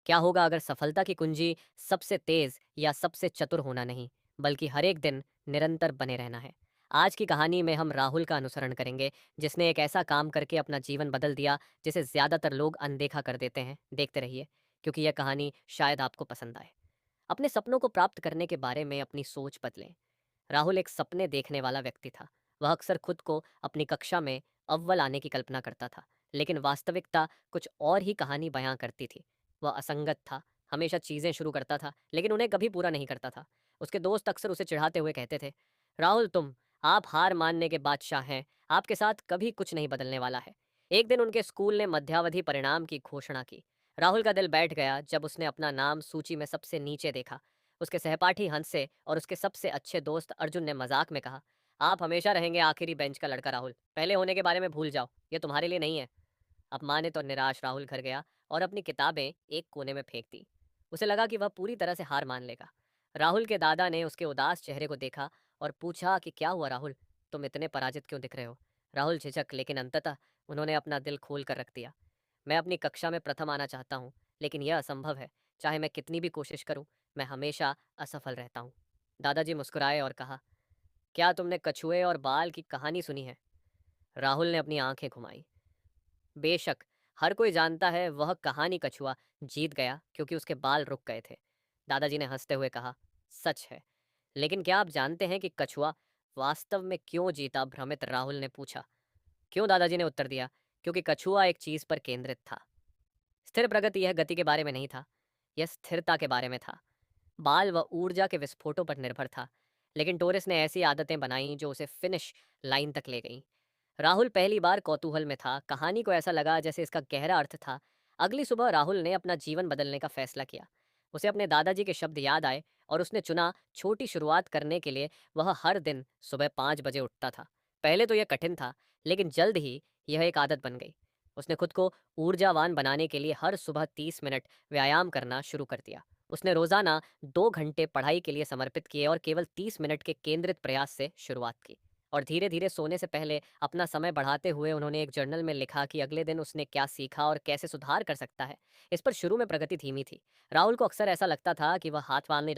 क्या होगा अगर सफलता की कुंजी सबसे तेज या सबसे चतुर होना नहीं, बल्कि हर एक दिन निरंतर बने रहना है। आज की कहानी में हम राहुल का अनुसरण करेंगे, जिसने एक ऐसा काम करके अपना जीवन बदल दिया जिसे ज्यादातर लोग अनदेखा कर देते हैं। देखते रहिए, क्योंकि यह कहानी शायद आपको पसंद आए। अपने सपनों को प्राप्त करने के बारे में अपनी सोच बदलें। राहुल एक सपने देखने वाला व्यक्ति था। वह अक्सर खुद को अपनी कक्षा में अव्वल आने की कल्पना करता था, लेकिन वास्तविकता कुछ और ही कहानी बयां करती थी। वह असंगत था, हमेशा चीजें शुरू करता था लेकिन उन्हें कभी पूरा नहीं करता था। उसके दोस्त अक्सर उसे चिढ़ाते हुए कहते थे, राहुल आप हार मानने के बादशाह हैं, आपके साथ कभी कुछ नहीं बदलने वाला है। एक दिन उनके स्कूल ने मध्यावधि परिणाम की घोषणा की। राहुल का दिल बैठ गया जब उसने अपना नाम सूची में सबसे नीचे देखा। उसके सहपाठी हंसे और उसके सबसे अच्छे दोस्त अर्जुन ने मजाक में कहा, आप हमेशा रहेंगे आखिरी बेंच का लड़का राहुल, पहले होने के बारे में भूल जाओ, ये तुम्हारे लिए नहीं है। अपमानित और निराश राहुल घर गया और अपनी किताबें एक कोने में फेंक दी। उसे लगा कि वह पूरी तरह से हार मान लेगा। राहुल के दादा ने उसके उदास चेहरे को देखा और पूछा कि क्या हुआ राहुल, तुम इतने पराजित क्यों दिख रहे हो। राहुल झिझक, लेकिन अंततः उन्होंने अपना दिल खोल कर रख दिया। मैं अपनी कक्षा में प्रथम आना चाहता हूँ, लेकिन यह असंभव है। चाहे मैं कितनी भी कोशिश करूँ, मैं हमेशा असफल रहता हूँ। दादाजी मुस्कुराए और कहा, क्या तुमने कछुए और बाल की कहानी सुनी है। राहुल ने अपनी आंखें घुमाई। बेशक, हर कोई जानता है वह कहानी कछुआ जीत गया क्योंकि उसके बाल रुक गए थे। दादाजी ने हंसते हुए कहा, सच है, लेकिन क्या आप जानते हैं कि कछुआ वास्तव में क्यों जीता। भ्रमित राहुल ने पूछा। क्यों, दादाजी ने उत्तर दिया, क्योंकि कछुआ एक चीज पर केंद्रित था। स्थिर प्रगति यह गति के बारे में नहीं था, यह स्थिरता के बारे में था। बाल व ऊर्जा के विस्फोटों पर निर्भर था, लेकिन टोरिस ने ऐसी आदतें बनाई जो उसे फिनिश लाइन तक ले गईं। राहुल पहली बार कौतूहल में था, कहानी को ऐसा लगा जैसे इसका गहरा अर्थ था। अगली सुबह राहुल ने अपना जीवन बदलने का फैसला किया। उसे अपने दादाजी के शब्द याद आए और उसने चुना, छोटी शुरुआत करने के लिए वह हर दिन सुबह 5 बजे उठता था। पहले तो यह कठिन था, लेकिन जल्द ही यह एक आदत बन गई। उसने खुद को ऊर्जावान बनाने के लिए हर सुबह 30 मिनट व्यायाम करना शुरू कर दिया। उसने रोजाना 2 घंटे पढ़ाई के लिए समर्पित किए और केवल 30 मिनट के केंद्रित प्रयास से शुरुआत की। और धीरे धीरे सोने से पहले अपना समय बढ़ाते हुए उन्होंने एक जर्नल में लिखा कि अगले दिन उसने क्या सीखा और कैसे सुधार कर सकता है। इस पर शुरू में प्रगति धीमी थी। राहुल को अक्सर ऐसा लगता था कि वह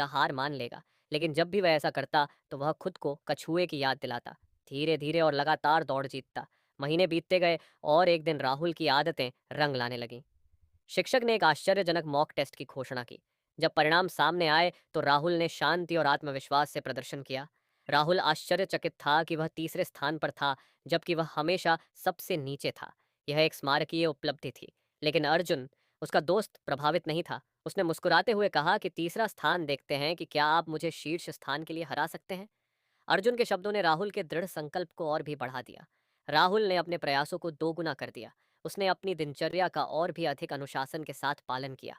हार मान लेगा, लेकिन जब भी वह ऐसा करता तो वह खुद को कछुए की याद दिलाता। धीरे धीरे और लगातार दौड़ जीतता। महीने बीतते गए और एक दिन राहुल की आदतें रंग लाने लगीं। शिक्षक ने एक आश्चर्यजनक मॉक टेस्ट की घोषणा की। जब परिणाम सामने आए तो राहुल ने शांति और आत्मविश्वास से प्रदर्शन किया। राहुल आश्चर्यचकित था कि वह तीसरे स्थान पर था, जबकि वह हमेशा सबसे नीचे था। यह एक स्मारकीय उपलब्धि थी। लेकिन अर्जुन, उसका दोस्त, प्रभावित नहीं था। उसने मुस्कुराते हुए कहा कि तीसरा स्थान देखते हैं कि क्या आप मुझे शीर्ष स्थान के लिए हरा सकते हैं। अर्जुन के शब्दों ने राहुल के दृढ़ संकल्प को और भी बढ़ा दिया। राहुल ने अपने प्रयासों को दोगुना कर दिया। उसने अपनी दिनचर्या का और भी अधिक अनुशासन के साथ पालन किया।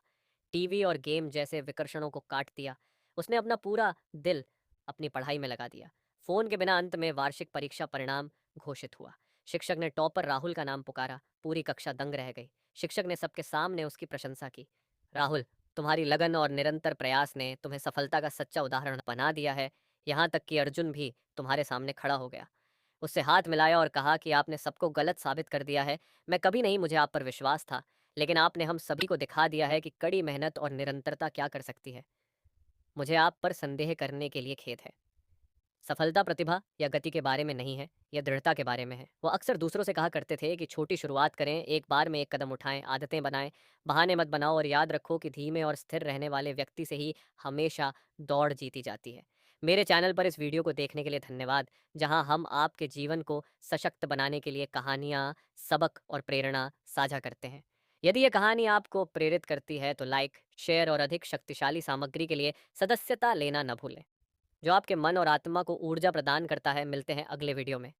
टीवी और गेम जैसे विकर्षणों को काट दिया। उसने अपना पूरा दिल अपनी पढ़ाई में लगा दिया। फोन के बिना अंत में वार्षिक परीक्षा परिणाम घोषित हुआ। शिक्षक ने टॉपर राहुल का नाम पुकारा। पूरी कक्षा दंग रह गई। शिक्षक ने सबके सामने उसकी प्रशंसा की। राहुल, तुम्हारी लगन और निरंतर प्रयास ने तुम्हें सफलता का सच्चा उदाहरण बना दिया है। यहाँ तक कि अर्जुन भी तुम्हारे सामने खड़ा हो गया। उससे हाथ मिलाया और कहा कि आपने सबको गलत साबित कर दिया है। मैं कभी नहीं, मुझे आप पर विश्वास था, लेकिन आपने हम सभी को दिखा दिया है कि कड़ी मेहनत और निरंतरता क्या कर सकती है। मुझे आप पर संदेह करने के लिए खेद है। सफलता प्रतिभा या गति के बारे में नहीं है, यह दृढ़ता के बारे में है। वो अक्सर दूसरों से कहा करते थे कि छोटी शुरुआत करें, एक बार में एक कदम उठाएं, आदतें बनाएं, बहाने मत बनाओ और याद रखो कि धीमे और स्थिर रहने वाले व्यक्ति से ही हमेशा दौड़ जीती जाती है। मेरे चैनल पर इस वीडियो को देखने के लिए धन्यवाद, जहां हम आपके जीवन को सशक्त बनाने के लिए कहानियां, सबक और प्रेरणा साझा करते हैं। यदि यह कहानी आपको प्रेरित करती है तो लाइक, शेयर और अधिक शक्तिशाली सामग्री के लिए सदस्यता लेना न भूलें, जो आपके मन और आत्मा को ऊर्जा प्रदान करता है। मिलते हैं अगले वीडियो में।